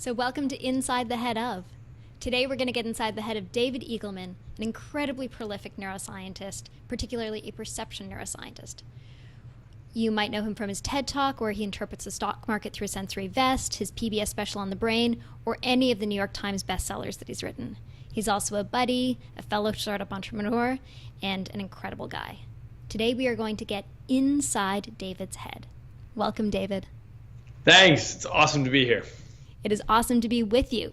So welcome to Inside the Head of. Today we're going to get inside the head of David Eagleman, an incredibly prolific neuroscientist, particularly a perception neuroscientist. You might know him from his TED Talk, where he interprets the stock market through a sensory vest, his PBS special on the brain, or any of the New York Times bestsellers that he's written. He's also a buddy, a fellow startup entrepreneur, and an incredible guy. Today we are going to get inside David's head. Welcome, David. Thanks. It's awesome to be here. It is awesome to be with you.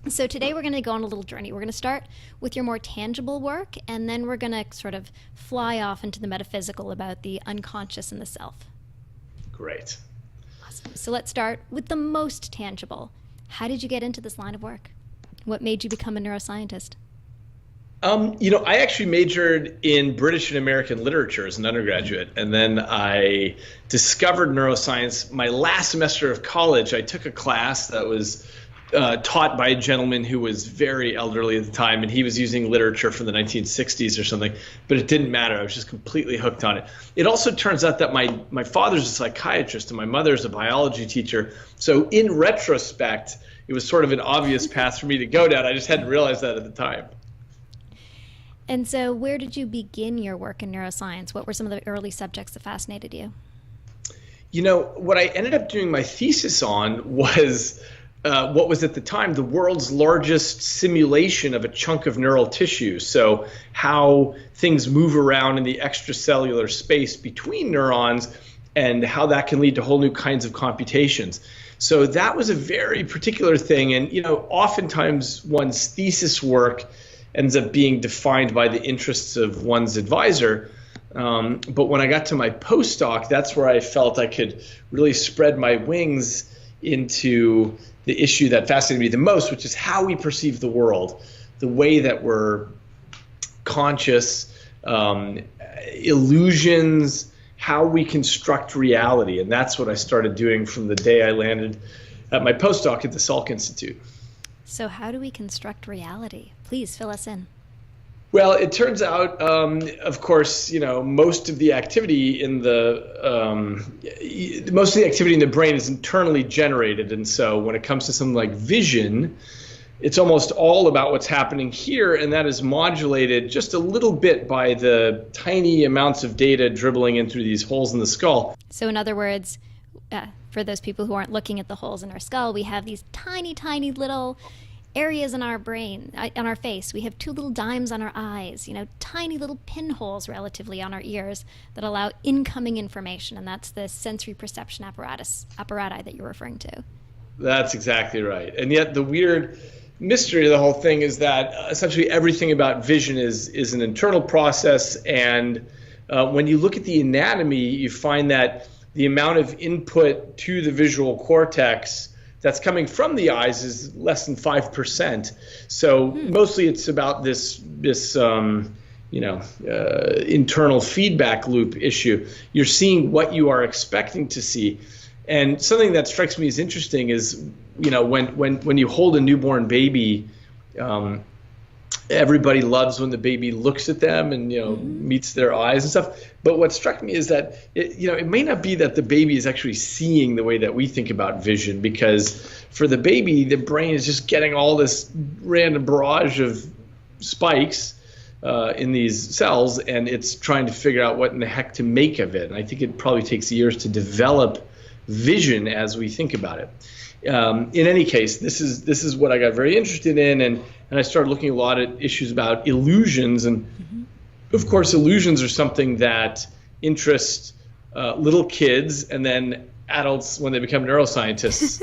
So today we're going to go on a little journey. We're going to start with your more tangible work, and then we're going to sort of fly off into the metaphysical about the unconscious and the self. Great. Awesome. So let's start with the most tangible. How did you get into this line of work? What made you become a neuroscientist? I actually majored in British and American literature as an undergraduate, and then I discovered neuroscience. My last semester of college, I took a class that was taught by a gentleman who was very elderly at the time, and he was using literature from the 1960s or something, but it didn't matter. I was just completely hooked on it. It also turns out that my father's a psychiatrist and my mother's a biology teacher, so in retrospect, it was sort of an obvious path for me to go down. I just hadn't realized that at the time. And so where did you begin your work in neuroscience? What were some of the early subjects that fascinated you? What I ended up doing my thesis on was what was at the time the world's largest simulation of a chunk of neural tissue. So how things move around in the extracellular space between neurons and how that can lead to whole new kinds of computations. So that was a very particular thing. And, oftentimes one's thesis work ends up being defined by the interests of one's advisor. But when I got to my postdoc, that's where I felt I could really spread my wings into the issue that fascinated me the most, which is how we perceive the world, the way that we're conscious, illusions, how we construct reality. And that's what I started doing from the day I landed at my postdoc at the Salk Institute. So how do we construct reality? Please fill us in. Well, it turns out, of course, most of the activity in the brain is internally generated, and so when it comes to something like vision, it's almost all about what's happening here, and that is modulated just a little bit by the tiny amounts of data dribbling in through these holes in the skull. So, in other words, for those people who aren't looking at the holes in our skull, we have these tiny, tiny little areas in our brain, on our face. We have two little dimes on our eyes, tiny little pinholes relatively on our ears that allow incoming information, and that's the sensory perception apparati that you're referring to. That's exactly right. And yet the weird mystery of the whole thing is that essentially everything about vision is an internal process, and when you look at the anatomy, you find that the amount of input to the visual cortex that's coming from the eyes is less than 5%. So mostly it's about this internal feedback loop issue. You're seeing what you are expecting to see. And something that strikes me as interesting is, when you hold a newborn baby, everybody loves when the baby looks at them and meets their eyes and stuff. But what struck me is that it may not be that the baby is actually seeing the way that we think about vision, because for the baby, the brain is just getting all this random barrage of spikes in these cells, and it's trying to figure out what in the heck to make of it. And I think it probably takes years to develop vision as we think about it. In any case, this is what I got very interested in, and I started looking a lot at issues about illusions, and of course, illusions are something that interest little kids and then adults when they become neuroscientists,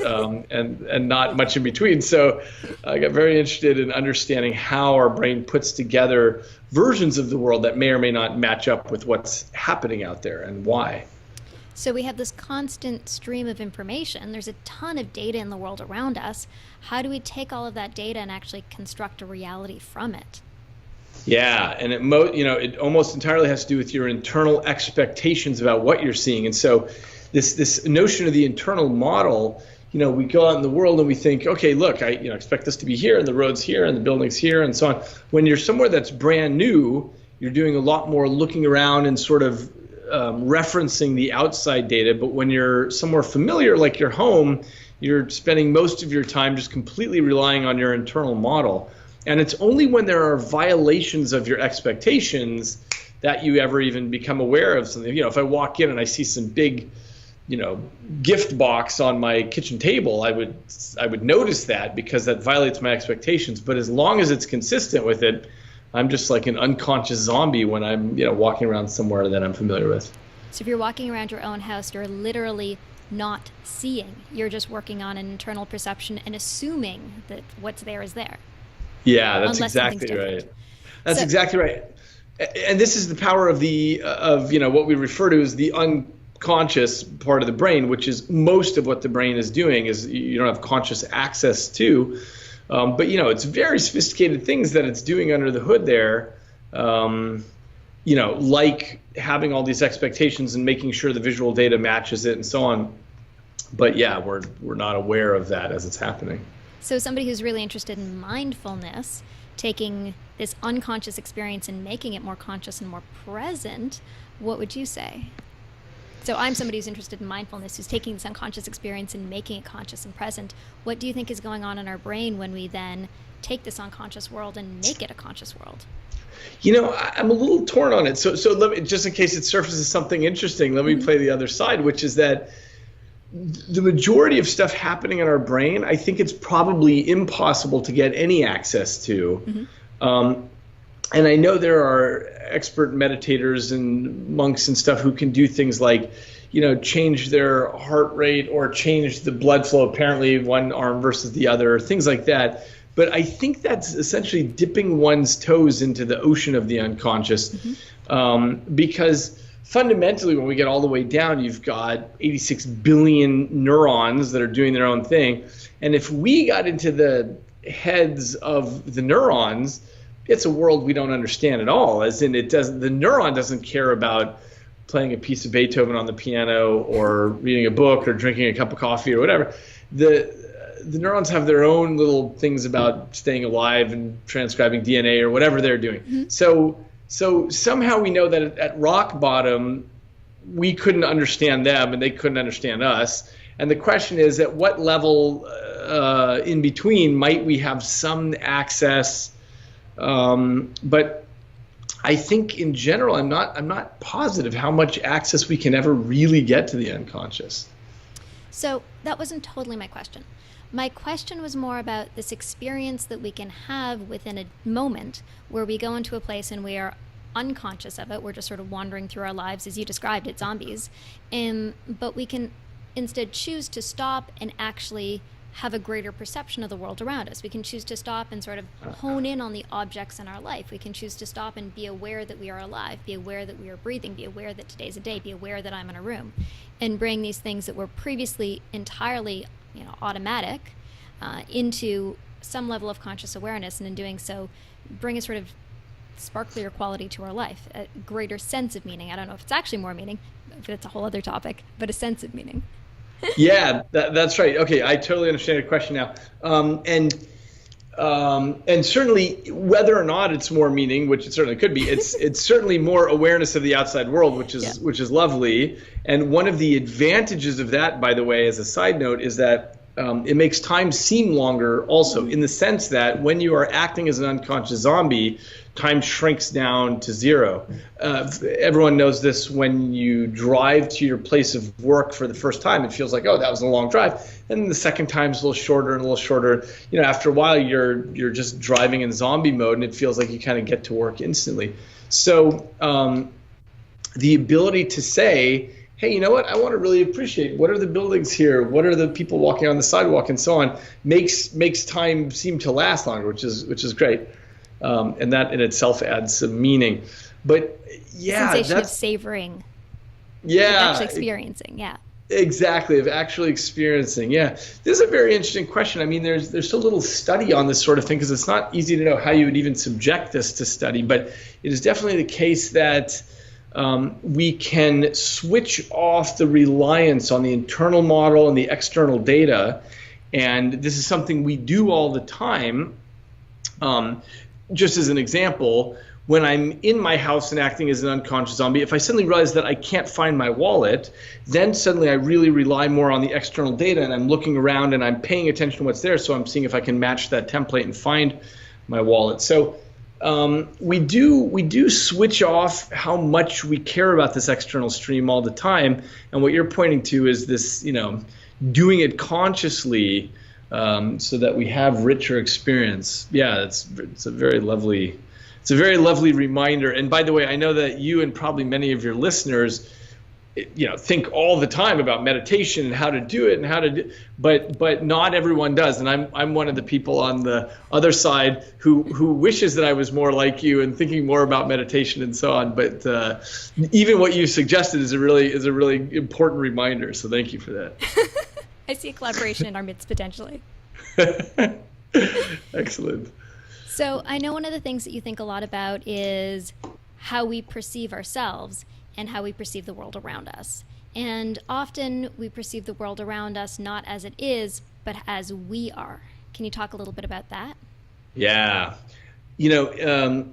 and not much in between. So I got very interested in understanding how our brain puts together versions of the world that may or may not match up with what's happening out there and why. So we have this constant stream of information. There's a ton of data in the world around us. How do we take all of that data and actually construct a reality from it? Yeah, and it almost entirely has to do with your internal expectations about what you're seeing. And so this notion of the internal model, we go out in the world and we think, okay, look, I expect this to be here, and the road's here, and the building's here, and so on. When you're somewhere that's brand new, you're doing a lot more looking around and sort of referencing the outside data. But when you're somewhere familiar, like your home, you're spending most of your time just completely relying on your internal model. And it's only when there are violations of your expectations that you ever even become aware of something. If I walk in and I see some big, gift box on my kitchen table, I would notice that because that violates my expectations. But as long as it's consistent with it, I'm just like an unconscious zombie when I'm, walking around somewhere that I'm familiar with. So if you're walking around your own house, you're literally not seeing. You're just working on an internal perception and assuming that what's there is there. Yeah, that's exactly right. That's exactly right. And this is the power of what we refer to as the unconscious part of the brain, which is most of what the brain is doing is you don't have conscious access to. But it's very sophisticated things that it's doing under the hood there. Like having all these expectations and making sure the visual data matches it and so on. But yeah, we're not aware of that as it's happening. So somebody who's really interested in mindfulness, taking this unconscious experience and making it more conscious and more present, what would you say? So I'm somebody who's interested in mindfulness, who's taking this unconscious experience and making it conscious and present. What do you think is going on in our brain when we then take this unconscious world and make it a conscious world? I'm a little torn on it. So let me, just in case it surfaces something interesting, let me play the other side, which is that the majority of stuff happening in our brain, I think it's probably impossible to get any access to. And I know there are expert meditators and monks and stuff who can do things like, change their heart rate or change the blood flow, apparently one arm versus the other, things like that. But I think that's essentially dipping one's toes into the ocean of the unconscious, because fundamentally, when we get all the way down, you've got 86 billion neurons that are doing their own thing. And if we got into the heads of the neurons, it's a world we don't understand at all. As in, the neuron doesn't care about playing a piece of Beethoven on the piano or reading a book or drinking a cup of coffee or whatever. The neurons have their own little things about staying alive and transcribing DNA or whatever they're doing. So somehow we know that at rock bottom, we couldn't understand them and they couldn't understand us. And the question is, at what level in between might we have some access? But I think in general, I'm not positive how much access we can ever really get to the unconscious. So that wasn't totally my question. My question was more about this experience that we can have within a moment where we go into a place and we are unconscious of it. We're just sort of wandering through our lives, as you described it, zombies. But we can instead choose to stop and actually have a greater perception of the world around us. We can choose to stop and sort of hone in on the objects in our life. We can choose to stop and be aware that we are alive, be aware that we are breathing, be aware that today's a day, be aware that I'm in a room, and bring these things that were previously entirely automatic into some level of conscious awareness, and in doing so, bring a sort of sparklier quality to our life, a greater sense of meaning. I don't know if it's actually more meaning, but it's a whole other topic, but a sense of meaning. Yeah, that's right. Okay, I totally understand your question now. And certainly, whether or not it's more meaning, which it certainly could be, it's certainly more awareness of the outside world, which is lovely. And one of the advantages of that, by the way, as a side note, is that it makes time seem longer also, in the sense that when you are acting as an unconscious zombie, time shrinks down to zero. Everyone knows this. When you drive to your place of work for the first time, it feels like, oh, that was a long drive. And the second time is a little shorter and a little shorter. After a while, you're just driving in zombie mode, and it feels like you kind of get to work instantly. So the ability to say, hey, you know what? I want to really appreciate what are the buildings here, what are the people walking on the sidewalk, and so on, makes time seem to last longer, which is great. And that in itself adds some meaning. But yeah, sensation of savoring. Yeah, of actually experiencing. Yeah. Exactly, of actually experiencing. Yeah, this is a very interesting question. I mean, there's so little study on this sort of thing because it's not easy to know how you would even subject this to study. But it is definitely the case that we can switch off the reliance on the internal model and the external data, and this is something we do all the time. Just as an example, when I'm in my house and acting as an unconscious zombie, if I suddenly realize that I can't find my wallet, then suddenly I really rely more on the external data, and I'm looking around and I'm paying attention to what's there, so I'm seeing if I can match that template and find my wallet. So we do switch off how much we care about this external stream all the time, and what you're pointing to is this, doing it consciously so that we have richer experience. Yeah, it's a very lovely reminder. And by the way, I know that you and probably many of your listeners, think all the time about meditation and how to do it and how to do, but not everyone does. And I'm one of the people on the other side who wishes that I was more like you and thinking more about meditation and so on. But even what you suggested is a really important reminder. So thank you for that. I see a collaboration in our midst potentially. Excellent. So I know one of the things that you think a lot about is how we perceive ourselves and how we perceive the world around us. And often we perceive the world around us not as it is, but as we are. Can you talk a little bit about that? Yeah. Who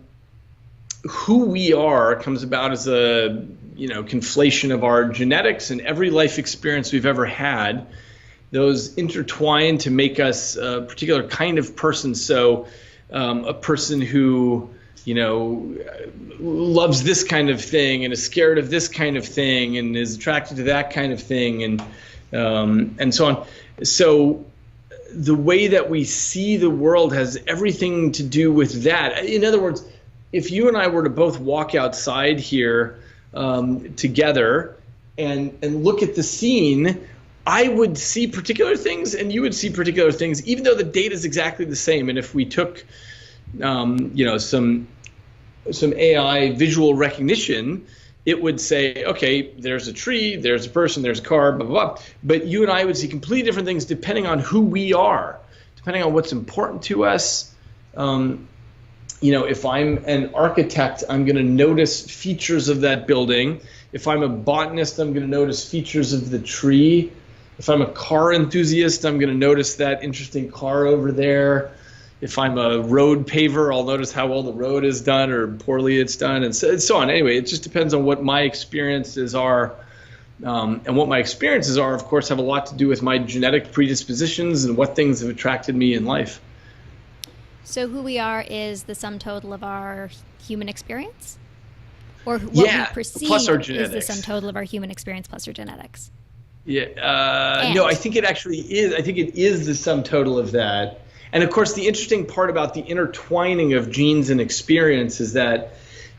we are comes about as a, conflation of our genetics and every life experience we've ever had. Those intertwine to make us a particular kind of person. So a person who, loves this kind of thing and is scared of this kind of thing and is attracted to that kind of thing and so on. So the way that we see the world has everything to do with that. In other words, if you and I were to both walk outside here together and look at the scene, I would see particular things and you would see particular things, even though the data is exactly the same. And if we took, some AI visual recognition, it would say, okay, there's a tree, there's a person, there's a car, blah, blah, blah. But you and I would see completely different things depending on who we are, depending on what's important to us. If I'm an architect, I'm going to notice features of that building. If I'm a botanist, I'm going to notice features of the tree. If I'm a car enthusiast, I'm going to notice that interesting car over there. If I'm a road paver, I'll notice how well the road is done or poorly it's done, and so on. Anyway, it just depends on what my experiences are. And what my experiences are, of course, have a lot to do with my genetic predispositions and what things have attracted me in life. So who we are is the sum total of our human experience? Or what we perceive plus our is the sum total of our human experience plus our genetics? Yeah. No, I think it actually is. I think it is the sum total of that. And of course, the interesting part about the intertwining of genes and experience is that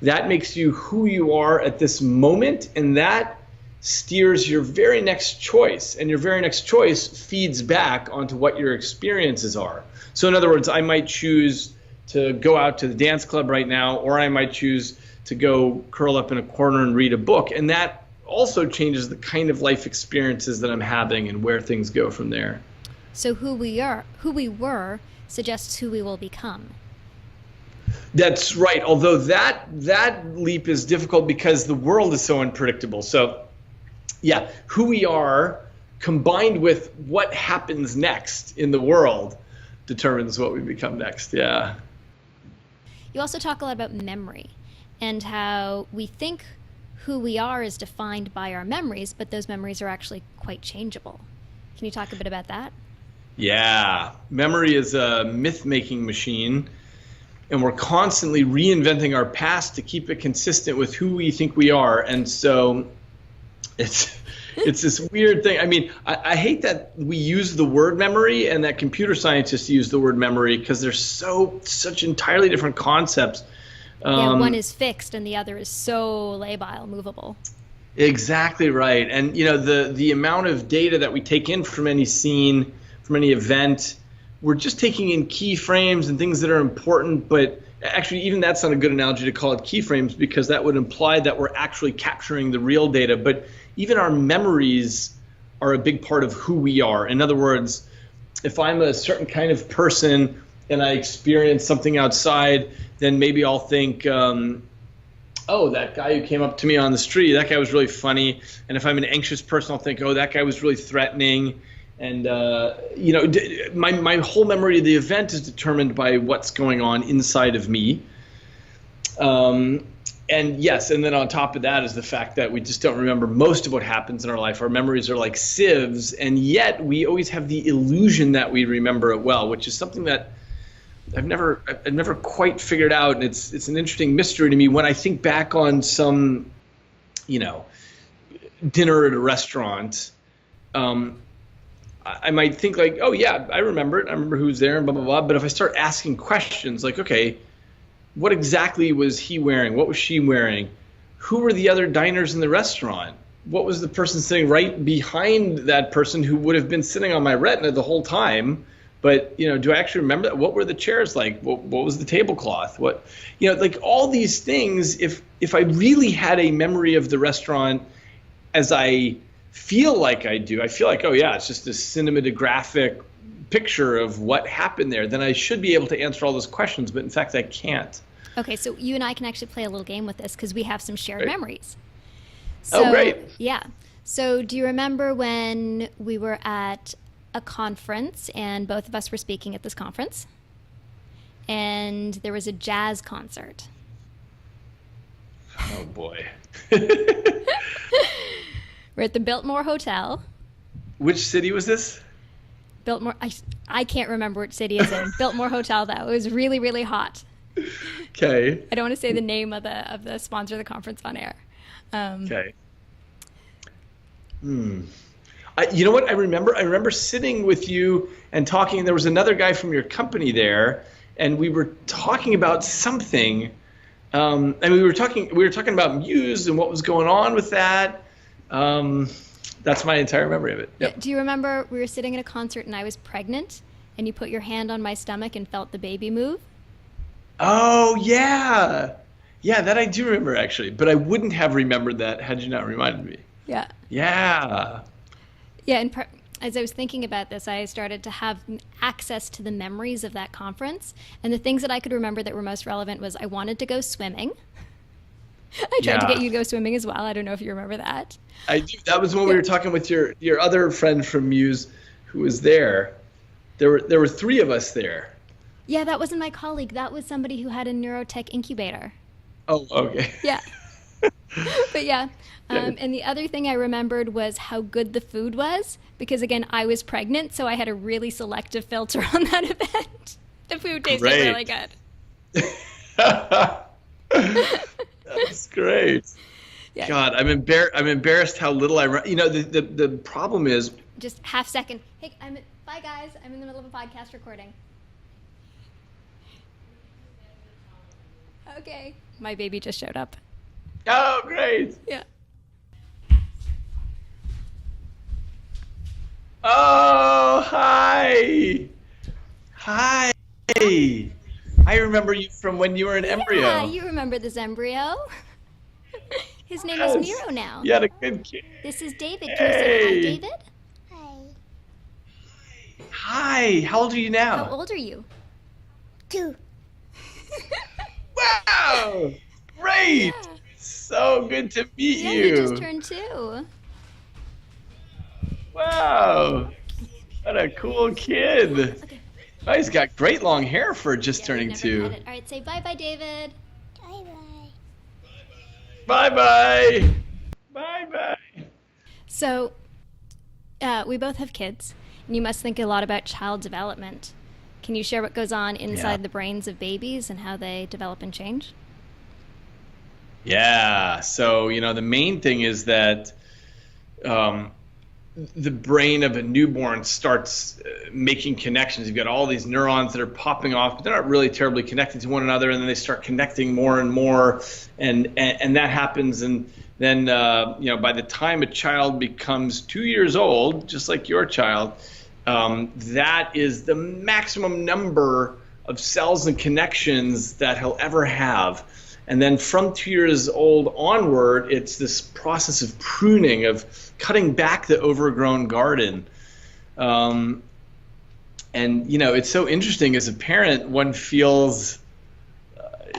makes you who you are at this moment, and that steers your very next choice. And your very next choice feeds back onto what your experiences are. So in other words, I might choose to go out to the dance club right now, or I might choose to go curl up in a corner and read a book. And that also changes the kind of life experiences that I'm having and where things go from there. So who we were suggests who we will become. That's right. Although that leap is difficult because the world is so unpredictable. So yeah, who we are combined with what happens next in the world determines what we become next. Yeah. You also talk a lot about memory and how we think who we are is defined by our memories, but those memories are actually quite changeable. Can you talk a bit about that? Yeah. Memory is a myth-making machine, and we're constantly reinventing our past to keep it consistent with who we think we are. And so it's this weird thing. I mean, I hate that we use the word memory and that computer scientists use the word memory because they're such entirely different concepts. One is fixed and the other is so labile, movable. Exactly right. And the amount of data that we take in from any scene, from any event, we're just taking in keyframes and things that are important, but actually even that's not a good analogy to call it keyframes because that would imply that we're actually capturing the real data. But even our memories are a big part of who we are. In other words, if I'm a certain kind of person and I experience something outside, then maybe I'll think, oh, that guy who came up to me on the street, that guy was really funny. And if I'm an anxious person, I'll think, oh, that guy was really threatening. And, my whole memory of the event is determined by what's going on inside of me. And yes, and then on top of that is the fact that we just don't remember most of what happens in our life. Our memories are like sieves, and yet we always have the illusion that we remember it well, which is something that I've never quite figured out. And it's an interesting mystery to me when I think back on some, dinner at a restaurant. I might think like, oh yeah, I remember it. I remember who's there and blah, blah, blah. But if I start asking questions like, okay, what exactly was he wearing? What was she wearing? Who were the other diners in the restaurant? What was the person sitting right behind that person who would have been sitting on my retina the whole time? But, do I actually remember that? What were the chairs like? What was the tablecloth? What, like all these things, if I really had a memory of the restaurant as I feel like I do, I feel like, oh yeah, it's just a cinematographic picture of what happened there, then I should be able to answer all those questions, but in fact I can't. Okay, so you and I can actually play a little game with this because we have some shared Great. memories. So, oh, great. Yeah. So do you remember when we were at a conference and both of us were speaking at this conference and there was a jazz concert? Oh boy. We're at the Biltmore Hotel. Which city was this? Biltmore. I can't remember which city it's in. Biltmore Hotel, though. It was really, really hot. Okay. I don't want to say the name of the sponsor of the conference on air. Okay. You know what? I remember sitting with you and talking. And there was another guy from your company there, and we were talking about something. And we were talking about Muse and what was going on with that. That's my entire memory of it. Yep. Do you remember we were sitting at a concert and I was pregnant and you put your hand on my stomach and felt the baby move? Oh, yeah. Yeah, that I do remember actually, but I wouldn't have remembered that had you not reminded me. Yeah. Yeah. Yeah, and as I was thinking about this, I started to have access to the memories of that conference, and the things that I could remember that were most relevant was I wanted to go swimming. I tried to get you to go swimming as well. I don't know if you remember that. I do. That was when we were talking with your other friend from Muse who was there. There were three of us there. Yeah, that wasn't my colleague. That was somebody who had a neurotech incubator. Oh, okay. Yeah. But yeah. And the other thing I remembered was how good the food was, because again, I was pregnant, so I had a really selective filter on that event. The food tasted really good. That's great. Yeah. God, I'm embarrassed how little I the problem is just half second. Hey, bye guys. I'm in the middle of a podcast recording. Okay. My baby just showed up. Oh, great. Yeah. Oh, hi. Hi. I remember you from when you were an embryo. Yeah, you remember this embryo. His name is Miro now. You had a good kid. This is David. Can you say hi, David? Hi. Hi. How old are you now? How old are you? 2. Wow. Great. Yeah. So good to meet you. Yeah, you just turned 2. Wow. What a cool kid. Okay. Oh, he's got great long hair for just turning 2. All right, say bye-bye, David. Bye-bye. Bye-bye. Bye-bye. So, we both have kids, and you must think a lot about child development. Can you share what goes on inside the brains of babies and how they develop and change? Yeah. So, the main thing is that the brain of a newborn starts making connections. You've got all these neurons that are popping off, but they're not really terribly connected to one another, and then they start connecting more and more, and that happens. And then, by the time a child becomes 2 years old, just like your child, that is the maximum number of cells and connections that he'll ever have. And then from 2 years old onward, it's this process of pruning, of cutting back the overgrown garden. And, it's so interesting as a parent, one feels,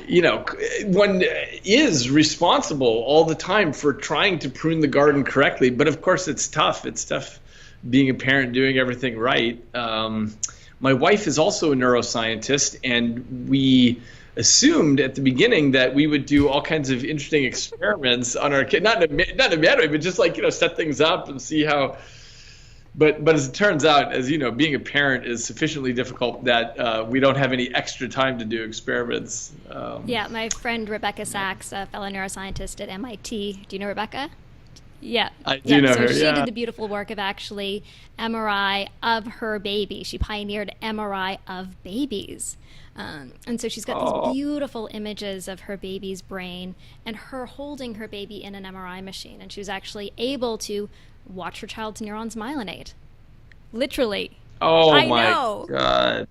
one is responsible all the time for trying to prune the garden correctly. But of course, it's tough. It's tough being a parent, doing everything right. My wife is also a neuroscientist, and we assumed at the beginning that we would do all kinds of interesting experiments on our kid, not in a bad way, but just like, set things up and see how. But as it turns out, as you know, being a parent is sufficiently difficult that we don't have any extra time to do experiments. Yeah, my friend Rebecca Sachs, a fellow neuroscientist at MIT. Do you know Rebecca? Yeah. I do know her, So she yeah. did the beautiful work of actually MRI of her baby. She pioneered MRI of babies. And so she's got these beautiful images of her baby's brain and her holding her baby in an MRI machine. And she was actually able to watch her child's neurons myelinate. Literally. Oh, I my know. God.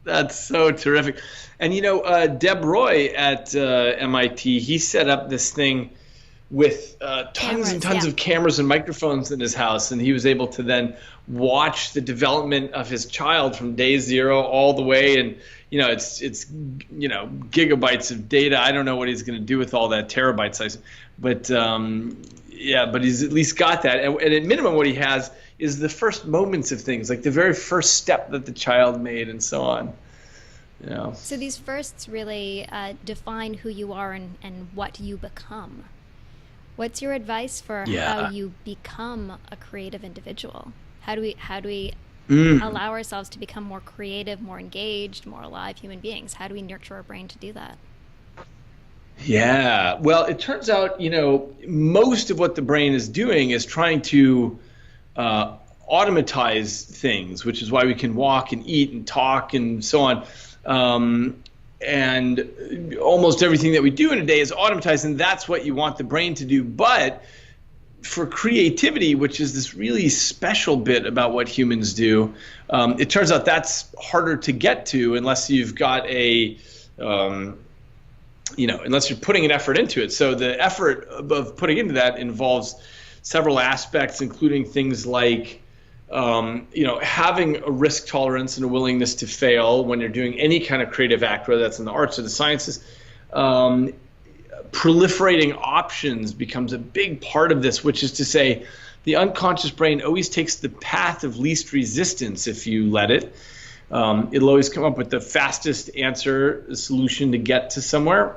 That's so terrific. And, Deb Roy at MIT, he set up this thing with tons and tons of cameras and microphones in his house. And he was able to then watch the development of his child from day zero all the way. And, it's gigabytes of data. I don't know what he's going to do with all that, terabyte size. But, but he's at least got that. And at minimum, what he has is the first moments of things, like the very first step that the child made and so on. So these firsts really define who you are and what you become. What's your advice for how you become a creative individual? How do we allow ourselves to become more creative, more engaged, more alive human beings? How do we nurture our brain to do that? Yeah, well, it turns out, most of what the brain is doing is trying to automatize things, which is why we can walk and eat and talk and so on. And almost everything that we do in a day is automatized, and that's what you want the brain to do. But for creativity, which is this really special bit about what humans do, it turns out that's harder to get to unless you've got unless you're putting an effort into it. So the effort of putting into that involves several aspects, including things like, having a risk tolerance and a willingness to fail when you're doing any kind of creative act, whether that's in the arts or the sciences. Proliferating options becomes a big part of this, which is to say the unconscious brain always takes the path of least resistance if you let it. It'll always come up with the fastest answer, solution to get to somewhere.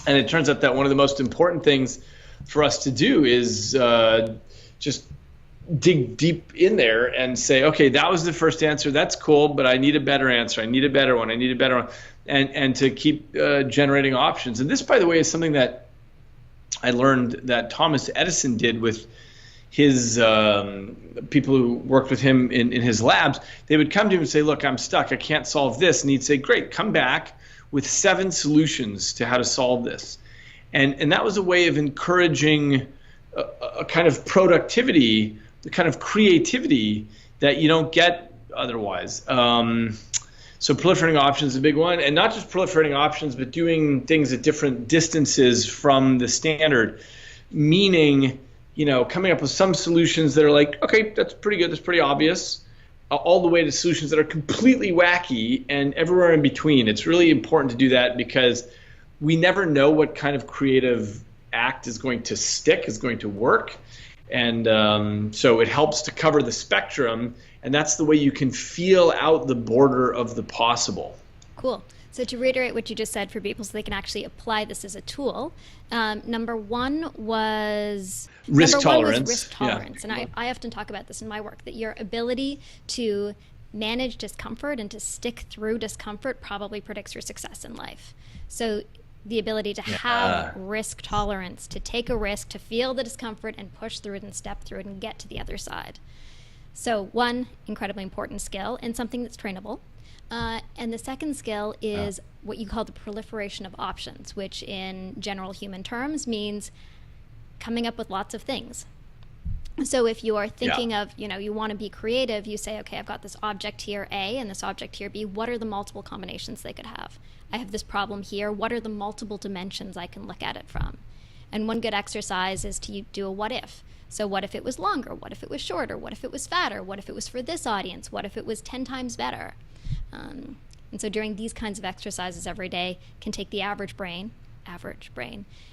And it turns out that one of the most important things for us to do is just dig deep in there and say, okay, that was the first answer. That's cool, but I need a better answer. I need a better one. I need a better one. And to keep generating options. And this, by the way, is something that I learned that Thomas Edison did with his people who worked with him in his labs. They would come to him and say, look, I'm stuck. I can't solve this. And he'd say, great, come back with 7 solutions to how to solve this. And that was a way of encouraging a kind of productivity, the kind of creativity that you don't get otherwise. So proliferating options is a big one. And not just proliferating options, but doing things at different distances from the standard, meaning coming up with some solutions that are like, okay, that's pretty good, that's pretty obvious, all the way to solutions that are completely wacky and everywhere in between. It's really important to do that because we never know what kind of creative act is going to stick, is going to work. And so it helps to cover the spectrum, and that's the way you can feel out the border of the possible. Cool. So to reiterate what you just said for people so they can actually apply this as a tool, number one was risk tolerance. Risk tolerance. Yeah. And I often talk about this in my work, that your ability to manage discomfort and to stick through discomfort probably predicts your success in life. So the ability to have risk tolerance, to take a risk, to feel the discomfort and push through it and step through it and get to the other side. So one incredibly important skill and something that's trainable. And the second skill is what you call the proliferation of options, which in general human terms means coming up with lots of things. So if you are thinking of, you want to be creative, you say, okay, I've got this object here A and this object here B. What are the multiple combinations they could have? I have this problem here. What are the multiple dimensions I can look at it from? And one good exercise is to do a what if. So what if it was longer? What if it was shorter? What if it was fatter? What if it was for this audience? What if it was 10 times better? And so doing these kinds of exercises every day can take the average brain,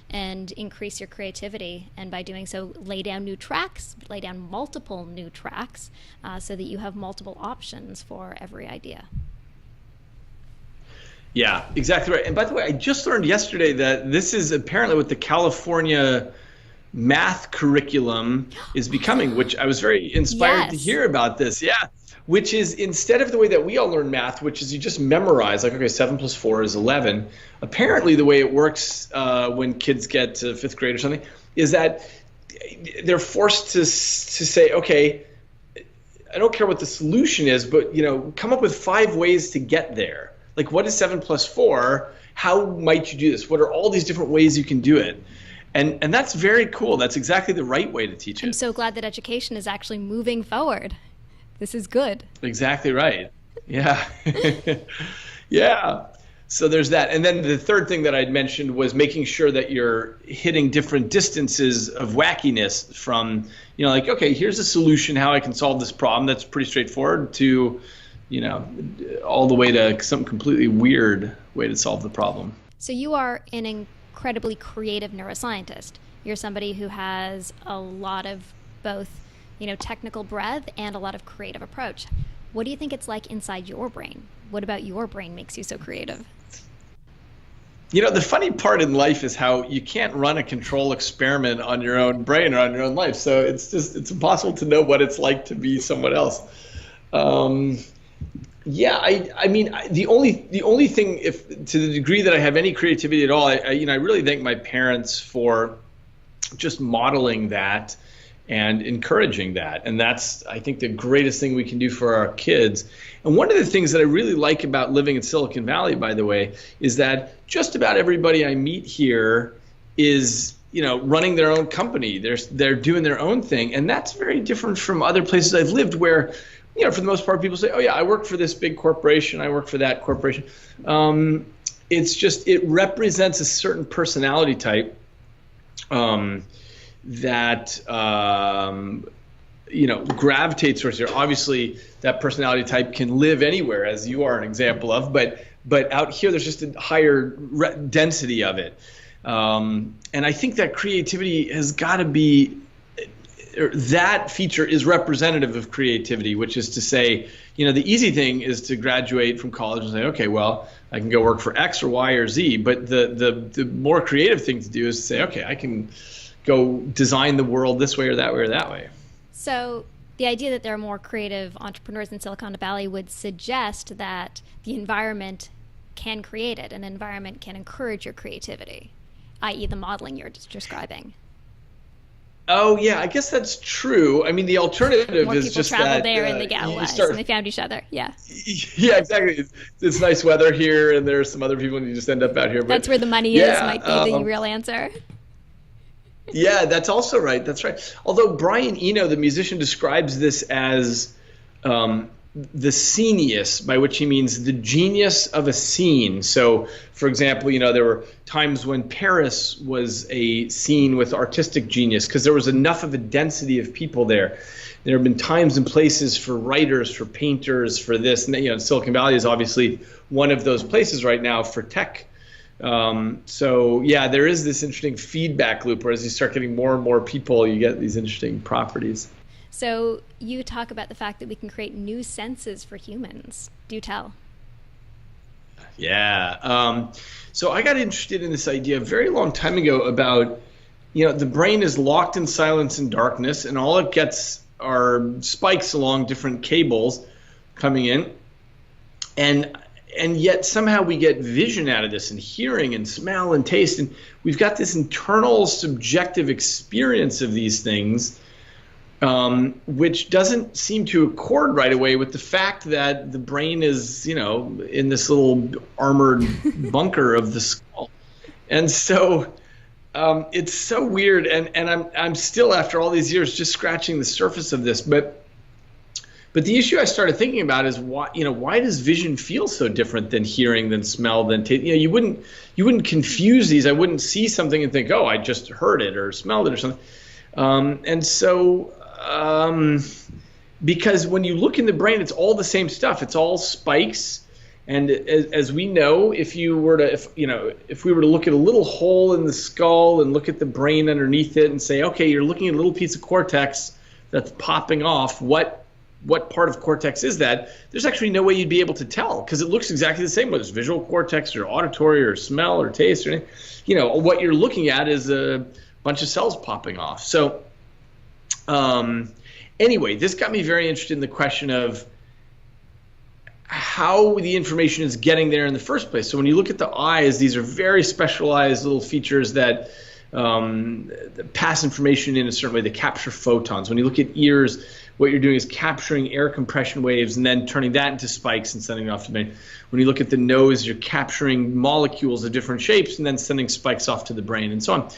and increase your creativity. And by doing so, lay down multiple new tracks so that you have multiple options for every idea. Yeah, exactly right. And by the way, I just learned yesterday that this is apparently what the California math curriculum is becoming, which I was very inspired to Yes. hear about this. Yeah. Which is, instead of the way that we all learn math, which is you just memorize, like, okay, 7 plus 4 is 11. Apparently the way it works when kids get to 5th grade or something is that they're forced to say, okay, I don't care what the solution is, but, come up with 5 ways to get there. Like, what is 7 plus 4? How might you do this? What are all these different ways you can do it? And that's very cool. That's exactly the right way to teach it. I'm so glad that education is actually moving forward. This is good. Exactly right. Yeah. Yeah. So there's that. And then the third thing that I'd mentioned was making sure that you're hitting different distances of wackiness from, like, okay, here's a solution, how I can solve this problem. That's pretty straightforward, to, all the way to some completely weird way to solve the problem. So you are an incredibly creative neuroscientist. You're somebody who has a lot of both, technical breadth and a lot of creative approach. What do you think it's like inside your brain? What about your brain makes you so creative? The funny part in life is how you can't run a control experiment on your own brain or on your own life. So it's impossible to know what it's like to be someone else. Yeah, I mean, the only thing, if to the degree that I have any creativity at all, I really thank my parents for just modeling that and encouraging that. And that's, I think, the greatest thing we can do for our kids. And one of the things that I really like about living in Silicon Valley, by the way, is that just about everybody I meet here is, running their own company. They're doing their own thing. And that's very different from other places I've lived where, for the most part, people say, oh, yeah, I work for this big corporation. I work for that corporation. It's just, it represents a certain personality type that gravitates towards here. Obviously, that personality type can live anywhere, as you are an example of, but out here there's just a higher density of it, and I think that creativity has got to be, that feature is representative of creativity, which is to say, the easy thing is to graduate from college and say, okay, well, I can go work for X or Y or Z, but the more creative thing to do is to say, okay, I can go design the world this way or that way or that way. So the idea that there are more creative entrepreneurs in Silicon Valley would suggest that the environment can create it. An environment can encourage your creativity, i.e. the modeling you're describing. Oh, yeah, I guess that's true. I mean, the alternative More is just that... More people travel there and they get west and they found each other, yeah. Yeah, exactly. It's nice weather here and there's some other people and you just end up out here. But that's where the money is, might be the real answer. Yeah, that's also right. That's right. Although Brian Eno, the musician, describes this as the scenius, by which he means the genius of a scene. So, for example, there were times when Paris was a scene with artistic genius because there was enough of a density of people there. There have been times and places for writers, for painters, for this. And Silicon Valley is obviously one of those places right now for tech. So yeah, there is this interesting feedback loop where as you start getting more and more people, you get these interesting properties. So you talk about the fact that we can create new senses for humans. Do tell. Yeah. So I got interested in this idea a very long time ago about, the brain is locked in silence and darkness, and all it gets are spikes along different cables coming in. And yet somehow we get vision out of this, and hearing and smell and taste. And we've got this internal subjective experience of these things, which doesn't seem to accord right away with the fact that the brain is, in this little armored bunker of the skull. And so it's so weird. And I'm still, after all these years, just scratching the surface of this. But the issue I started thinking about is why does vision feel so different than hearing, than smell, than taste? You wouldn't confuse these. I wouldn't see something and think, oh, I just heard it or smelled it or something. And so because when you look in the brain, it's all the same stuff. It's all spikes. And as we know, if we were to look at a little hole in the skull and look at the brain underneath it and say, okay, you're looking at a little piece of cortex that's popping off, what what part of cortex is that, there's actually no way you'd be able to tell because it looks exactly the same, whether it's visual cortex or auditory or smell or taste or anything. What you're looking at is a bunch of cells popping off. So anyway, this got me very interested in the question of how the information is getting there in the first place. So when you look at the eyes, these are very specialized little features that pass information in a certain way. They capture photons. When you look at ears, what you're doing is capturing air compression waves and then turning that into spikes and sending it off to the brain. When you look at the nose, you're capturing molecules of different shapes and then sending spikes off to the brain and so on.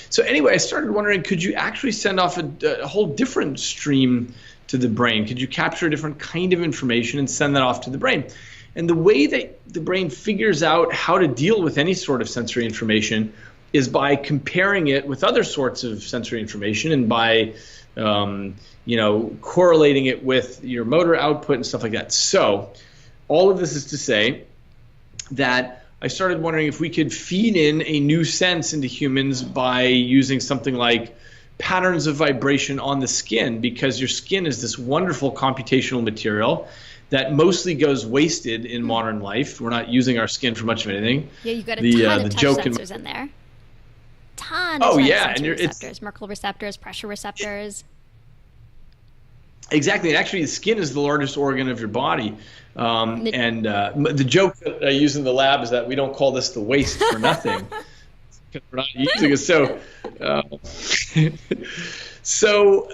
So anyway, I started wondering, could you actually send off a whole different stream to the brain? Could you capture a different kind of information and send that off to the brain? And the way that the brain figures out how to deal with any sort of sensory information is by comparing it with other sorts of sensory information and by correlating it with your motor output and stuff like that. So all of this is to say that I started wondering if we could feed in a new sense into humans by using something like patterns of vibration on the skin, because your skin is this wonderful computational material that mostly goes wasted in modern life. We're not using our skin for much of anything. Yeah, you've got a ton of touch sensors in there. Ton of receptors, Merkel receptors, pressure receptors. Exactly. And actually, the skin is the largest organ of your body. The joke that I use in the lab is that we don't call this the waste for nothing. Because we're not using it. So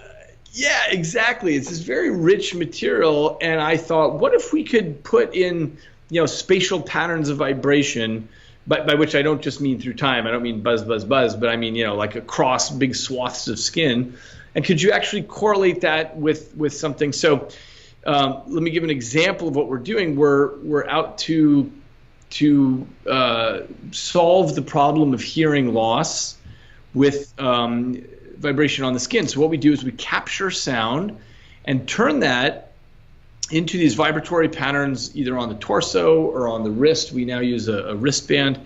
yeah, exactly. It's this very rich material. And I thought, what if we could put in, spatial patterns of vibration, but by which I don't just mean through time. I don't mean buzz, buzz, buzz, but I mean, like across big swaths of skin. And could you actually correlate that with something? So let me give an example of what we're doing. We're out to solve the problem of hearing loss with vibration on the skin. So what we do is we capture sound and turn that into these vibratory patterns either on the torso or on the wrist. We now use a wristband.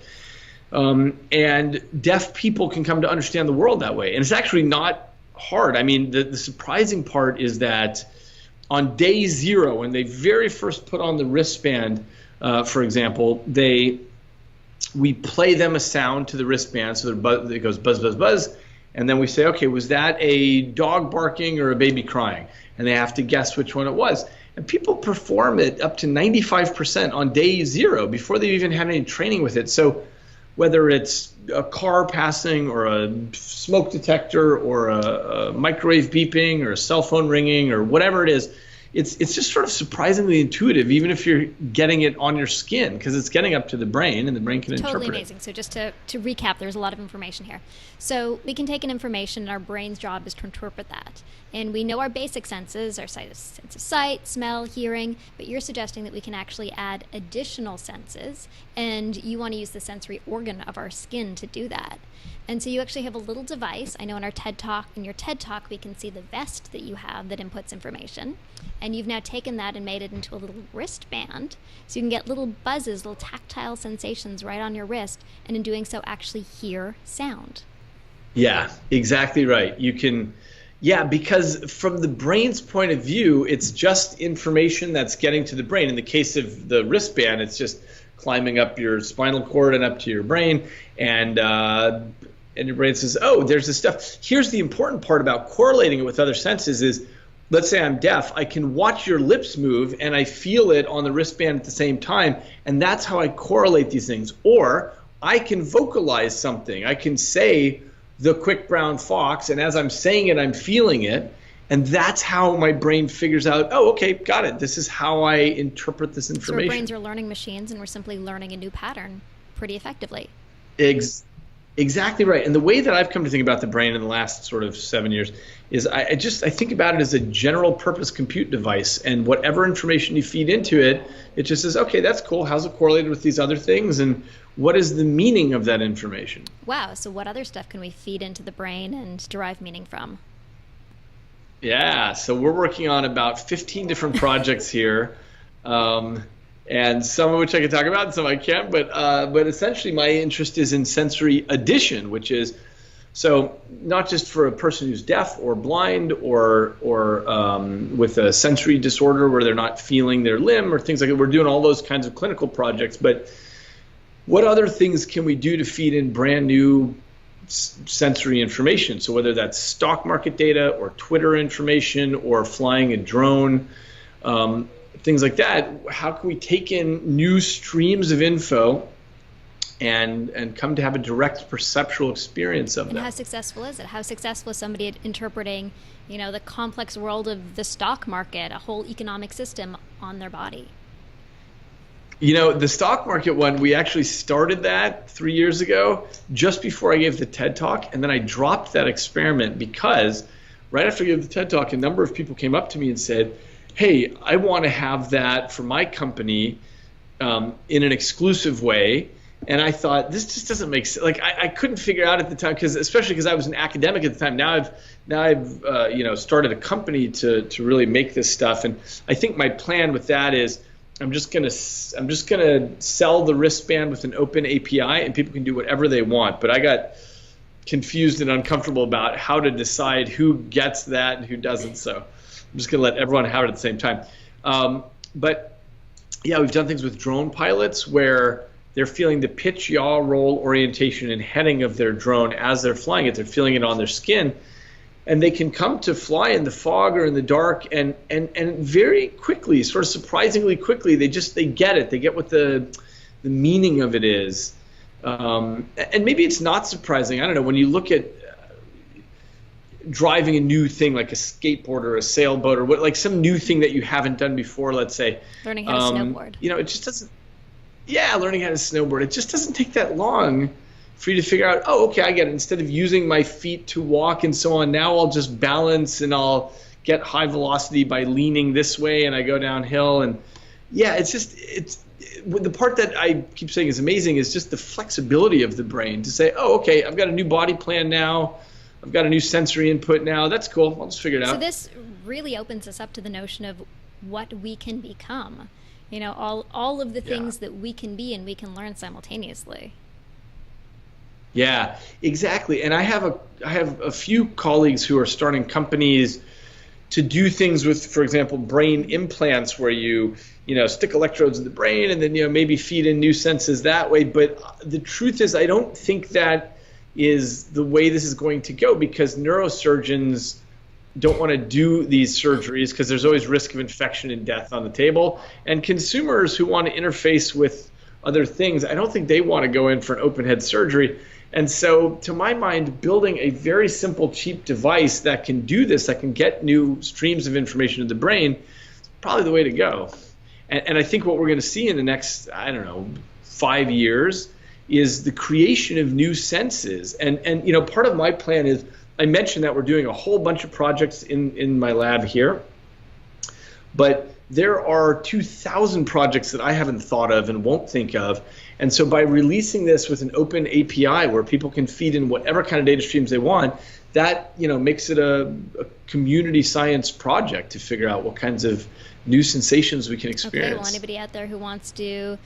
And deaf people can come to understand the world that way. And it's actually not hard. I mean, the surprising part is that on day 0, when they very first put on the wristband, for example, we play them a sound to the wristband, so it goes buzz, buzz, buzz, and then we say, okay, was that a dog barking or a baby crying? And they have to guess which one it was. And people perform it up to 95% on day 0 before they've even had any training with it. So whether it's a car passing or a smoke detector or a microwave beeping or a cell phone ringing or whatever it is, it's just sort of surprisingly intuitive, even if you're getting it on your skin, because it's getting up to the brain and the brain can interpret it. Totally amazing. So just to recap, there's a lot of information here. So we can take an information and our brain's job is to interpret that. And we know our basic senses, our sense of sight, smell, hearing, but you're suggesting that we can actually add additional senses, and you want to use the sensory organ of our skin to do that. And so you actually have a little device. I know in your TED Talk, we can see the vest that you have that inputs information. And you've now taken that and made it into a little wristband. So you can get little buzzes, little tactile sensations right on your wrist, and in doing so actually hear sound. Yeah, exactly right. You can, because from the brain's point of view, it's just information that's getting to the brain. In the case of the wristband, it's just climbing up your spinal cord and up to your brain, and your brain says, oh, there's this stuff. Here's the important part about correlating it with other senses is, let's say I'm deaf, I can watch your lips move and I feel it on the wristband at the same time, and that's how I correlate these things. Or I can vocalize something. I can say the quick brown fox, and as I'm saying it, I'm feeling it, and that's how my brain figures out, oh, okay, got it. This is how I interpret this information. So our brains are learning machines, and we're simply learning a new pattern pretty effectively. Exactly right. And the way that I've come to think about the brain in the last sort of 7 years is I think about it as a general purpose compute device, and whatever information you feed into it, it just says, okay, that's cool. How's it correlated with these other things? And what is the meaning of that information? Wow. So what other stuff can we feed into the brain and derive meaning from? Yeah. So we're working on about 15 different projects here. And some of which I can talk about and some I can't, but essentially my interest is in sensory addition, which is So not just for a person who's deaf or blind or with a sensory disorder where they're not feeling their limb or things like that. We're doing all those kinds of clinical projects. But what other things can we do to feed in brand new sensory information? So whether that's stock market data or Twitter information or flying a drone, things like that, how can we take in new streams of info and come to have a direct perceptual experience of them? And how successful is it? How successful is somebody at interpreting, the complex world of the stock market, a whole economic system on their body? The stock market one, we actually started that 3 years ago, just before I gave the TED Talk, and then I dropped that experiment because right after I gave the TED Talk, a number of people came up to me and said, hey, I want to have that for my company in an exclusive way. And I thought, this just doesn't make sense. Like, I couldn't figure out at the time, especially because I was an academic at the time. Now I've started a company to really make this stuff. And I think my plan with that is I'm just gonna sell the wristband with an open API, and people can do whatever they want. But I got confused and uncomfortable about how to decide who gets that and who doesn't. So I'm just gonna let everyone have it at the same time. But yeah, we've done things with drone pilots where they're feeling the pitch, yaw, roll, orientation, and heading of their drone as they're flying it. They're feeling it on their skin. And they can come to fly in the fog or in the dark and very quickly, sort of surprisingly quickly, they get it. They get what the meaning of it is. And maybe it's not surprising. I don't know. When you look at driving a new thing like a skateboard or a sailboat or like some new thing that you haven't done before, let's say. Learning how to snowboard. It just doesn't. Yeah, learning how to snowboard. It just doesn't take that long for you to figure out, oh, okay, I get it. Instead of using my feet to walk and so on, now I'll just balance and I'll get high velocity by leaning this way and I go downhill. And yeah, it's the part that I keep saying is amazing is just the flexibility of the brain to say, oh, okay, I've got a new body plan now. I've got a new sensory input now. That's cool. I'll just figure it out. So this really opens us up to the notion of what we can become. All of the things that we can be and we can learn simultaneously. Yeah, exactly. And I have a few colleagues who are starting companies to do things with, for example, brain implants where you stick electrodes in the brain and then maybe feed in new senses that way. But the truth is, I don't think that is the way this is going to go, because neurosurgeons don't want to do these surgeries because there's always risk of infection and death on the table. And consumers who want to interface with other things, I don't think they want to go in for an open head surgery. And so, to my mind, building a very simple, cheap device that can do this, that can get new streams of information to the brain, is probably the way to go. And I think what we're going to see in the next, 5 years is the creation of new senses. And part of my plan is, I mentioned that we're doing a whole bunch of projects in my lab here, but there are 2,000 projects that I haven't thought of and won't think of. And so by releasing this with an open API where people can feed in whatever kind of data streams they want, that makes it a community science project to figure out what kinds of new sensations we can experience. Okay, well, anybody out there who wants to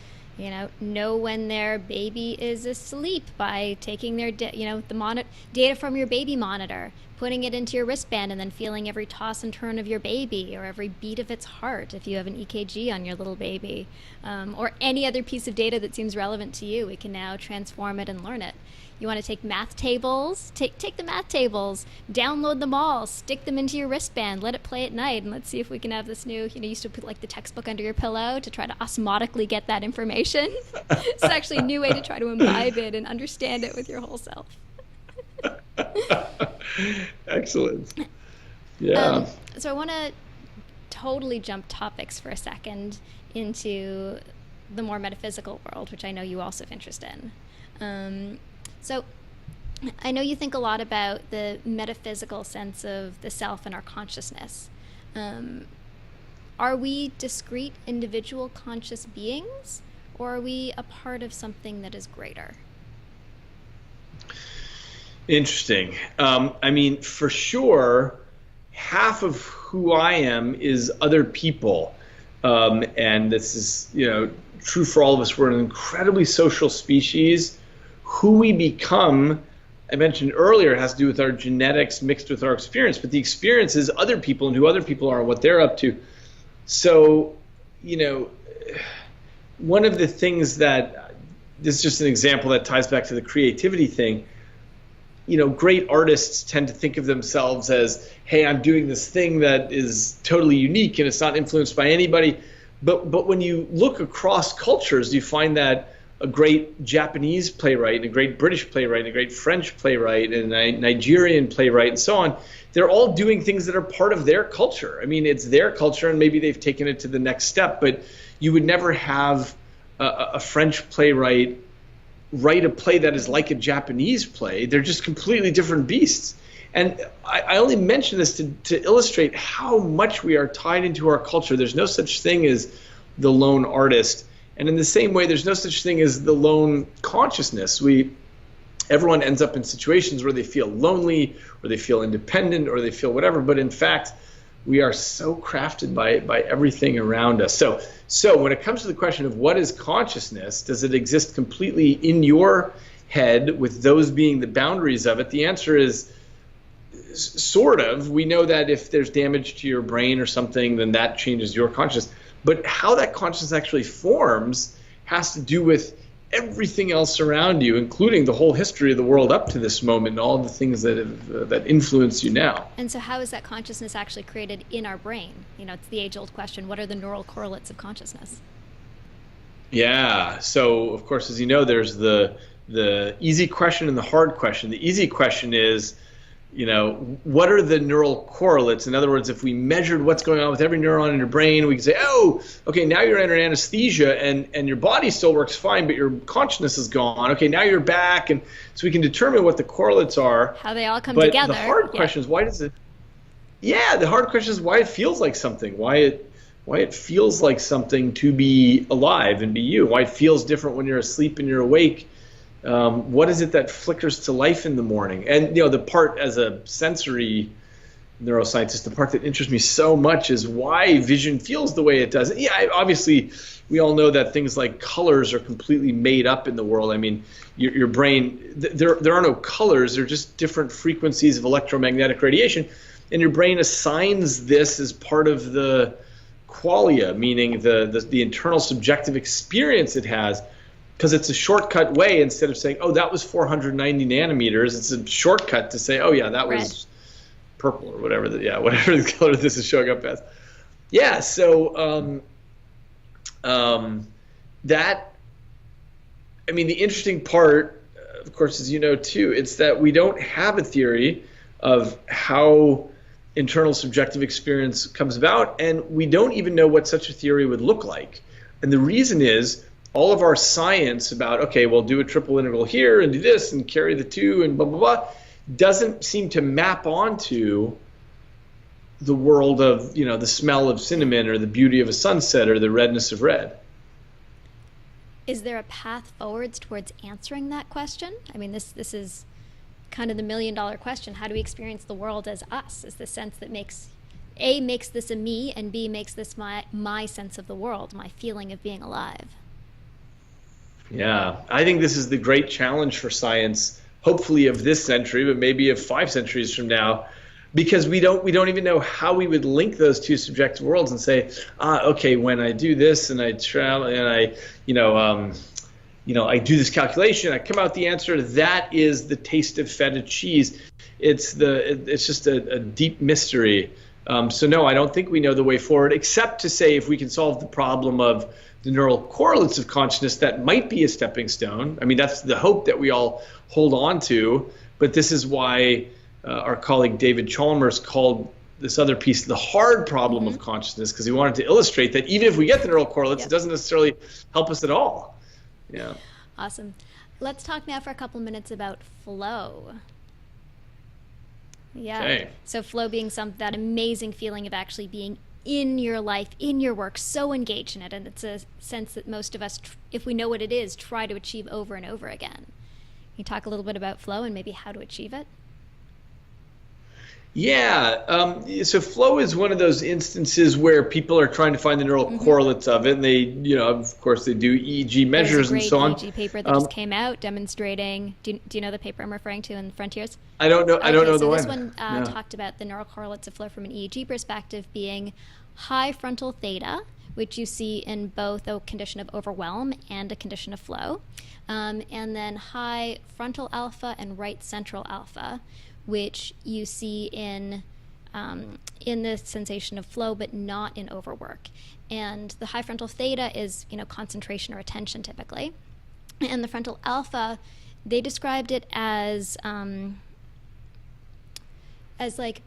know when their baby is asleep by taking their data from your baby monitor, putting it into your wristband, and then feeling every toss and turn of your baby or every beat of its heart if you have an EKG on your little baby, or any other piece of data that seems relevant to you. We can now transform it and learn it. You want to take math tables? Take the math tables, download them all, stick them into your wristband, let it play at night, and let's see if we can have this new, you used to put like the textbook under your pillow to try to osmotically get that information. It's actually a new way to try to imbibe it and understand it with your whole self. Excellent. Yeah. So I want to totally jump topics for a second into the more metaphysical world, which I know you also have interest in. So I know you think a lot about the metaphysical sense of the self and our consciousness. Are we discrete individual conscious beings, or are we a part of something that is greater? Interesting. For sure, half of who I am is other people. And this is, true for all of us. We're an incredibly social species. Who we become I mentioned earlier has to do with our genetics mixed with our experience, but the experience is other people and who other people are and what they're up to. So, one of the things that, this is just an example that ties back to the creativity thing. Great artists tend to think of themselves as, hey, I'm doing this thing that is totally unique and it's not influenced by anybody. But when you look across cultures, you find that a great Japanese playwright, and a great British playwright, and a great French playwright, and a Nigerian playwright, and so on, they're all doing things that are part of their culture. I mean, it's their culture, and maybe they've taken it to the next step, but you would never have a French playwright write a play that is like a Japanese play. They're just completely different beasts. And I only mention this to illustrate how much we are tied into our culture. There's no such thing as the lone artist. And in the same way, there's no such thing as the lone consciousness. Everyone ends up in situations where they feel lonely, or they feel independent, or they feel whatever. But in fact, we are so crafted by everything around us. So when it comes to the question of what is consciousness, does it exist completely in your head with those being the boundaries of it? The answer is sort of. We know that if there's damage to your brain or something, then that changes your consciousness. But how that consciousness actually forms has to do with everything else around you, including the whole history of the world up to this moment and all the things that influence you now. And so how is that consciousness actually created in our brain? It's the age-old question, what are the neural correlates of consciousness? Yeah, so of course, as you know, there's the easy question and the hard question. The easy question is, what are the neural correlates? In other words, if we measured what's going on with every neuron in your brain, we could say, oh, okay, now you're under anesthesia and your body still works fine, but your consciousness is gone. Okay, now you're back. And so we can determine what the correlates are. How they all come but together. The hard question is, why does it? Yeah, the hard question is why it feels like something. Why it feels like something to be alive and be you. Why it feels different when you're asleep and you're awake. What is it that flickers to life in the morning? And the part, as a sensory neuroscientist, the part that interests me so much is why vision feels the way it does. Yeah, obviously, we all know that things like colors are completely made up in the world. I mean, your brain, there are no colors. They're just different frequencies of electromagnetic radiation, and your brain assigns this as part of the qualia, meaning the internal subjective experience it has. Because it's a shortcut way, instead of saying, oh, that was 490 nanometers, it's a shortcut to say, oh, yeah, that was purple or whatever the color this is showing up as. Yeah, so the interesting part, of course, as you know, too, it's that we don't have a theory of how internal subjective experience comes about, and we don't even know what such a theory would look like. And the reason is, all of our science about, okay, we'll do a triple integral here and do this and carry the two and blah, blah, blah, doesn't seem to map onto the world of, the smell of cinnamon or the beauty of a sunset or the redness of red. Is there a path forwards towards answering that question? I mean, this is kind of the million-dollar question. How do we experience the world as us? Is the sense that makes this a me, and B makes this my sense of the world, my feeling of being alive? Yeah, I think this is the great challenge for science, hopefully of this century, but maybe of 5 centuries from now, because we don't even know how we would link those two subjective worlds and say, okay, when I do this and I travel and I do this calculation, I come out the answer, that is the taste of feta cheese. It's just a deep mystery. So no, I don't think we know the way forward, except to say if we can solve the problem of the neural correlates of consciousness, that might be a stepping stone. I mean, that's the hope that we all hold on to. But this is why our colleague David Chalmers called this other piece the hard problem of consciousness, because he wanted to illustrate that even if we get the neural correlates, it doesn't necessarily help us at all. Yeah. Awesome. Let's talk now for a couple minutes about flow. Yeah. Okay. So flow being that amazing feeling of actually being in your life, in your work, so engaged in it. And it's a sense that most of us, if we know what it is, try to achieve over and over again. Can you talk a little bit about flow and maybe how to achieve it? Yeah, so flow is one of those instances where people are trying to find the neural correlates of it, and they, of course, they do EEG measures and so on. There's a great EEG paper that just came out demonstrating. Do you know the paper I'm referring to in Frontiers? I don't know. I don't know so the one. This one No. talked about the neural correlates of flow from an EEG perspective being high frontal theta, which you see in both a condition of overwhelm and a condition of flow, and then high frontal alpha and right central alpha, which you see in the sensation of flow, but not in overwork. And the high frontal theta is, concentration or attention typically. And the frontal alpha, they described it as like,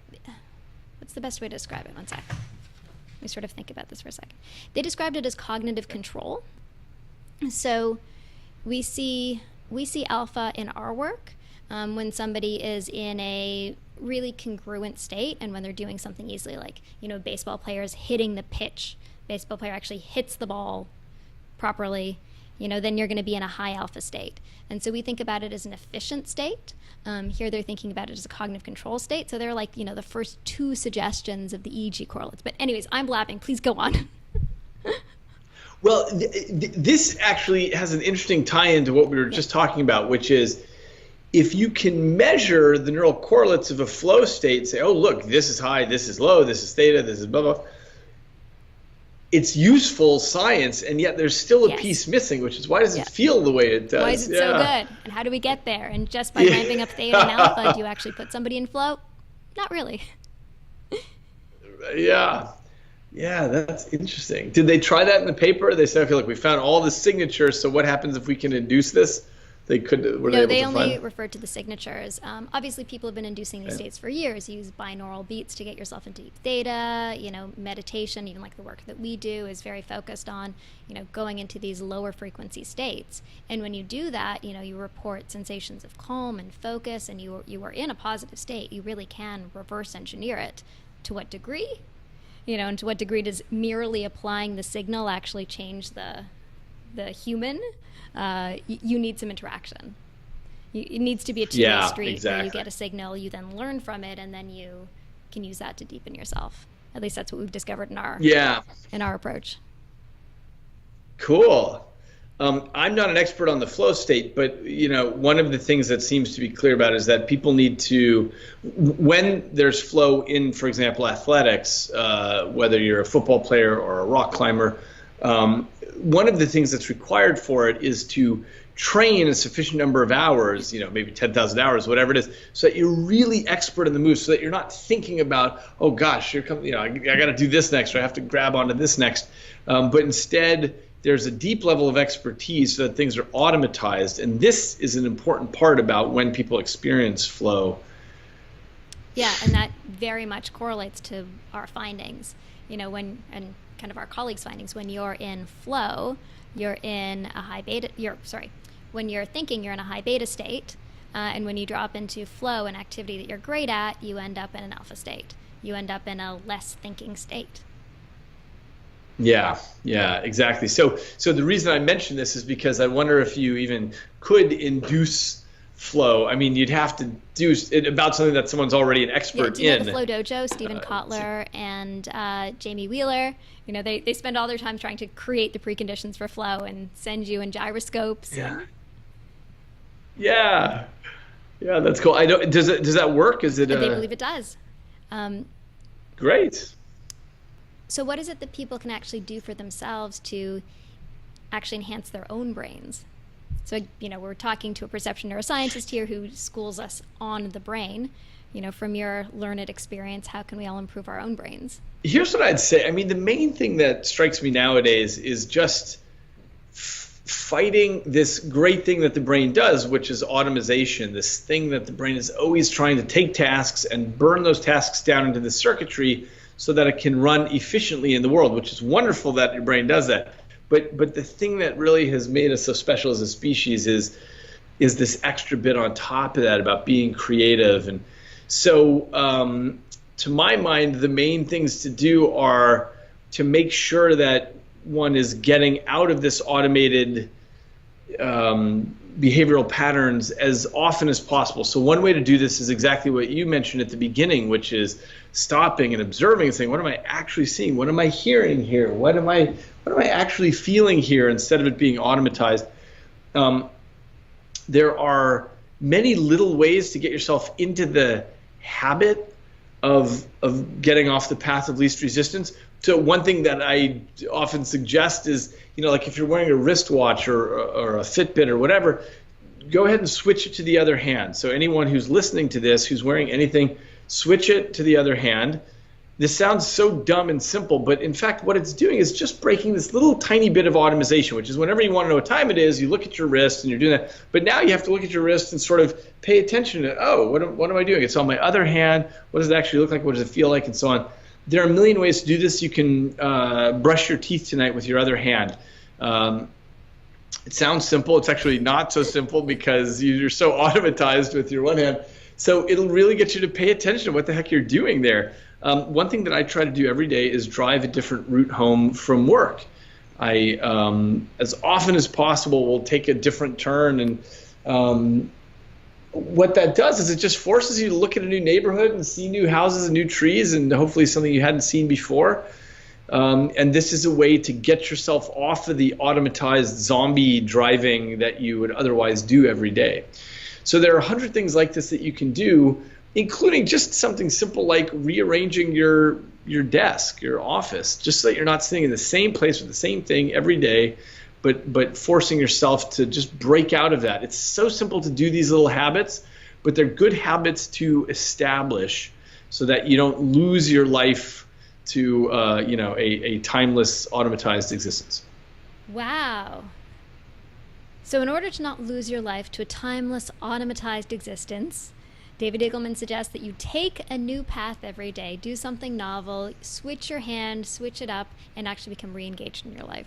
what's the best way to describe it? One sec. Let me sort of think about this for a second. They described it as cognitive control. So we see alpha in our work when somebody is in a really congruent state and when they're doing something easily, like, baseball players hitting the pitch. Baseball player actually hits the ball properly, then you're going to be in a high alpha state. And so we think about it as an efficient state. Here they're thinking about it as a cognitive control state. So they're like, the first two suggestions of the EEG correlates. But anyways, I'm blabbing. Please go on. Well, this actually has an interesting tie-in to what we were just talking about, which is if you can measure the neural correlates of a flow state, say, oh, look, this is high, this is low, this is theta, this is blah, blah, it's useful science, and yet there's still a piece missing, which is why does it feel the way it does? Why is it so good? And how do we get there? And just by ramping up theta and alpha, do you actually put somebody in flow? Not really. Yeah, that's interesting. Did they try that in the paper? They said, okay, look, we found all the signatures, so what happens if we can induce this? They only referred to the signatures. Obviously, people have been inducing these states for years. You use binaural beats to get yourself into deep theta. Meditation, even like the work that we do, is very focused on, going into these lower frequency states. And when you do that, you report sensations of calm and focus, and you are in a positive state. You really can reverse engineer it. To what degree? And to what degree does merely applying the signal actually change the human? You need some interaction. It needs to be a two-way street. Exactly. Where you get a signal, you then learn from it, and then you can use that to deepen yourself. At least that's what we've discovered in our approach. Cool. I'm not an expert on the flow state, but one of the things that seems to be clear about is that people need to, when there's flow in, for example, athletics, whether you're a football player or a rock climber, one of the things that's required for it is to train a sufficient number of hours, maybe 10,000 hours, whatever it is, so that you're really expert in the move, so that you're not thinking about, oh gosh, here comes, I got to do this next, or I have to grab onto this next. But instead, there's a deep level of expertise so that things are automatized. And this is an important part about when people experience flow. Yeah, and that very much correlates to our findings, and kind of our colleagues' findings. When you're in flow, you're in a high beta, when you're thinking, you're in a high beta state. And when you drop into flow, an activity that you're great at, you end up in an alpha state. You end up in a less thinking state. Yeah, exactly. So the reason I mention this is because I wonder if you even could induce flow. I mean, you'd have to do it about something that someone's already an expert in. The Flow Dojo, Stephen Kotler and Jamie Wheeler, they spend all their time trying to create the preconditions for flow and send you in gyroscopes. Yeah, that's cool. Does that work? Is it? They believe it does. Great. So what is it that people can actually do for themselves to actually enhance their own brains? So, we're talking to a perception neuroscientist here who schools us on the brain. From your learned experience, how can we all improve our own brains? Here's what I'd say. I mean, the main thing that strikes me nowadays is just fighting this great thing that the brain does, which is automation, this thing that the brain is always trying to take tasks and burn those tasks down into the circuitry so that it can run efficiently in the world, which is wonderful that your brain does that. But the thing that really has made us so special as a species is this extra bit on top of that about being creative. And so to my mind, the main things to do are to make sure that one is getting out of this automated behavioral patterns as often as possible. So one way to do this is exactly what you mentioned at the beginning, which is stopping and observing and saying, what am I actually seeing? What am I hearing here? What am I actually feeling here, instead of it being automatized? There are many little ways to get yourself into the habit of getting off the path of least resistance. So one thing that I often suggest is, like if you're wearing a wristwatch or a Fitbit or whatever, go ahead and switch it to the other hand. So anyone who's listening to this, who's wearing anything, switch it to the other hand. This sounds so dumb and simple, but in fact what it's doing is just breaking this little tiny bit of automation, which is whenever you want to know what time it is, you look at your wrist and you're doing that. But now you have to look at your wrist and sort of pay attention to, what am I doing? It's on my other hand. What does it actually look like? What does it feel like? And so on. There are a million ways to do this. You can brush your teeth tonight with your other hand. It sounds simple. It's actually not so simple because you're so automatized with your one hand. So it'll really get you to pay attention to what the heck you're doing there. One thing that I try to do every day is drive a different route home from work. I, as often as possible, will take a different turn, and what that does is it just forces you to look at a new neighborhood and see new houses and new trees, and hopefully something you hadn't seen before. And this is a way to get yourself off of the automatized zombie driving that you would otherwise do every day. So there are 100 things like this that you can do, including just something simple like rearranging your desk, your office, just so that you're not sitting in the same place with the same thing every day, but forcing yourself to just break out of that. It's so simple to do these little habits, but they're good habits to establish so that you don't lose your life to a timeless, automatized existence. Wow. So in order to not lose your life to a timeless, automatized existence, David Eagleman suggests that you take a new path every day, do something novel, switch your hand, switch it up, and actually become re-engaged in your life.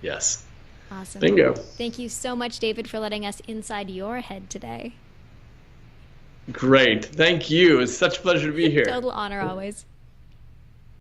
Yes. Awesome. Bingo. Thank you so much, David, for letting us inside your head today. Great. Thank you. It's such a pleasure to be here. Total honor always.